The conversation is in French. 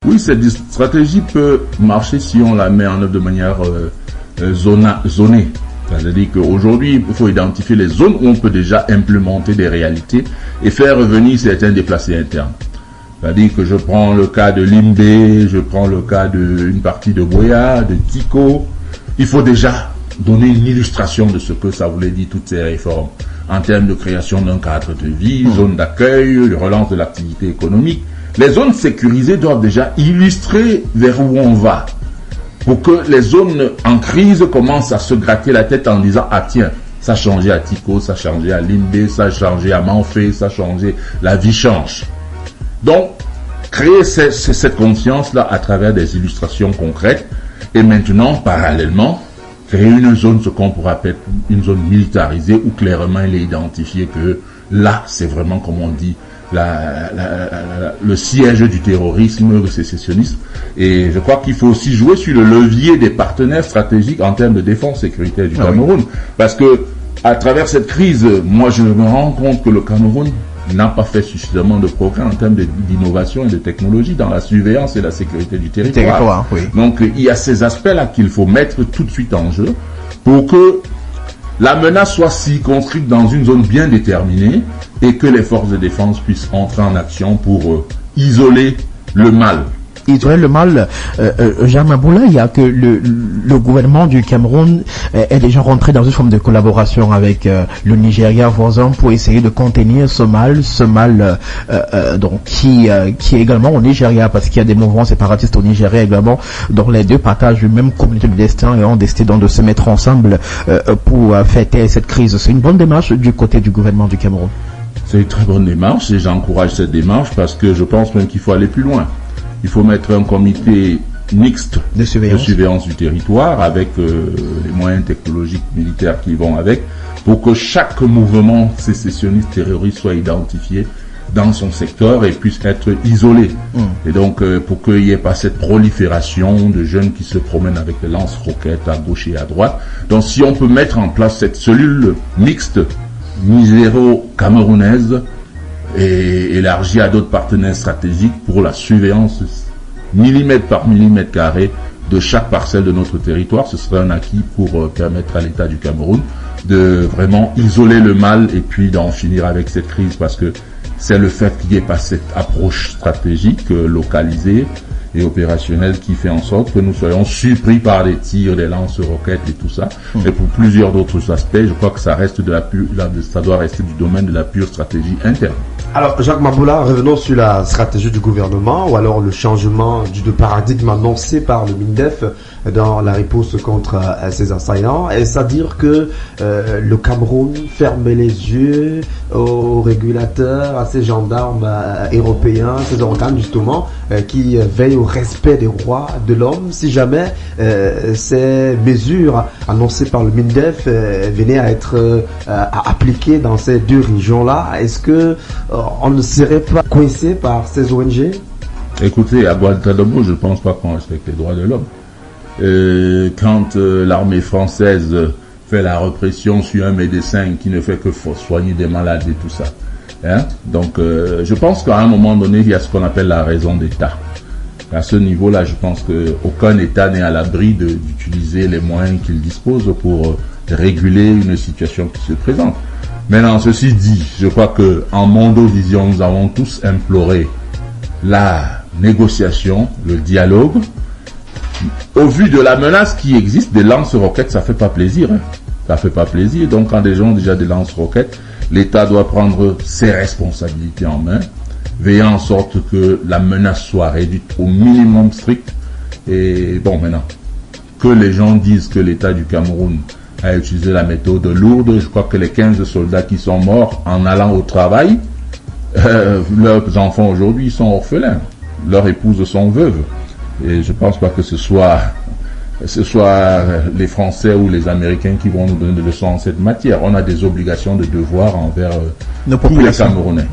Oui, cette stratégie peut marcher si on la met en œuvre de manière zonée. C'est-à-dire qu'aujourd'hui, il faut identifier les zones où on peut déjà implémenter des réalités et faire revenir certains déplacés internes. C'est-à-dire que je prends le cas de Limbé, je prends le cas d'une partie de Boya, de Tico. Il faut déjà donner une illustration de ce que ça voulait dire toutes ces réformes en termes de création d'un cadre de vie, zone d'accueil, de relance de l'activité économique. Les zones sécurisées doivent déjà illustrer vers où on va pour que les zones en crise commencent à se gratter la tête en disant « Ah tiens, ça a changé à Tico, ça a changé à Limbé, ça a changé à Manfé, ça a changé, la vie change. » Donc, créer cette conscience-là à travers des illustrations concrètes et maintenant, parallèlement, créer une zone, ce qu'on pourrait appeler une zone militarisée où clairement il est identifié que là, c'est vraiment, comme on dit, le siège du terrorisme sécessionniste. Et je crois qu'il faut aussi jouer sur le levier des partenaires stratégiques en termes de défense sécuritaire du Cameroun. Parce que, à travers cette crise, moi je me rends compte que le Cameroun n'a pas fait suffisamment de progrès en termes d'innovation et de technologie dans la surveillance et la sécurité du territoire. Donc il y a ces aspects-là qu'il faut mettre tout de suite en jeu pour que la menace soit circonscrite dans une zone bien déterminée et que les forces de défense puissent entrer en action pour isoler le mal. Isoler le mal, Jean Maboula, il y a que le gouvernement du Cameroun est déjà rentré dans une forme de collaboration avec le Nigeria voisin pour essayer de contenir ce mal donc qui est également au Nigeria, parce qu'il y a des mouvements séparatistes au Nigeria également, dont les deux partagent le même communauté de destin et ont décidé donc de se mettre ensemble pour fêter cette crise. C'est une bonne démarche du côté du gouvernement du Cameroun. C'est une très bonne démarche et j'encourage cette démarche parce que je pense même qu'il faut aller plus loin. Il faut mettre un comité mixte de surveillance du territoire avec les moyens technologiques militaires qui vont avec pour que chaque mouvement sécessionniste terroriste soit identifié dans son secteur et puisse être isolé. Et donc pour qu'il n'y ait pas cette prolifération de jeunes qui se promènent avec des lance-roquettes à gauche et à droite. Donc si on peut mettre en place cette cellule mixte nigéro-camerounaise et élargi à d'autres partenaires stratégiques pour la surveillance millimètre par millimètre carré de chaque parcelle de notre territoire, ce serait un acquis pour permettre à l'État du Cameroun de vraiment isoler le mal et puis d'en finir avec cette crise, parce que c'est le fait qu'il n'y ait pas cette approche stratégique localisée et opérationnelle qui fait en sorte que nous soyons surpris par des tirs, des lance-roquettes et tout ça. Et pour plusieurs d'autres aspects, je crois que ça reste ça doit rester du domaine de la pure stratégie interne. Alors, Jacques Maboula, revenons sur la stratégie du gouvernement ou alors le changement de paradigme annoncé par le MINDEF dans la riposte contre ces assaillants. Est-ce à dire que le Cameroun ferme les yeux aux régulateurs, à ces gendarmes européens, ces organes justement qui veillent au respect des droits de l'homme si jamais ces mesures annoncées par le MINDEF venaient à être appliquées dans ces deux régions-là? Est-ce que on ne serait pas coincé par ces ONG? Écoutez, à Guantanamo, je ne pense pas qu'on respecte les droits de l'homme. Quand l'armée française fait la répression sur un médecin qui ne fait que soigner des malades et tout ça. Donc, je pense qu'à un moment donné, il y a ce qu'on appelle la raison d'État. À ce niveau-là, je pense qu'aucun État n'est à l'abri d'utiliser les moyens qu'il dispose pour réguler une situation qui se présente. Maintenant, ceci dit, je crois qu'en Mondovision, nous avons tous imploré la négociation, le dialogue. Au vu de la menace qui existe, des lance-roquettes, ça fait pas plaisir. Ça fait pas plaisir. Donc, quand des gens ont déjà des lance-roquettes, l'État doit prendre ses responsabilités en main, veiller en sorte que la menace soit réduite au minimum strict. Et bon, maintenant, que les gens disent que l'État du Cameroun a utilisé la méthode lourde, je crois que les 15 soldats qui sont morts en allant au travail, leurs enfants aujourd'hui sont orphelins, leurs épouses sont veuves. Et je pense pas que ce soit les Français ou les Américains qui vont nous donner des leçons en cette matière. On a des obligations, de devoirs envers tous les Camerounais.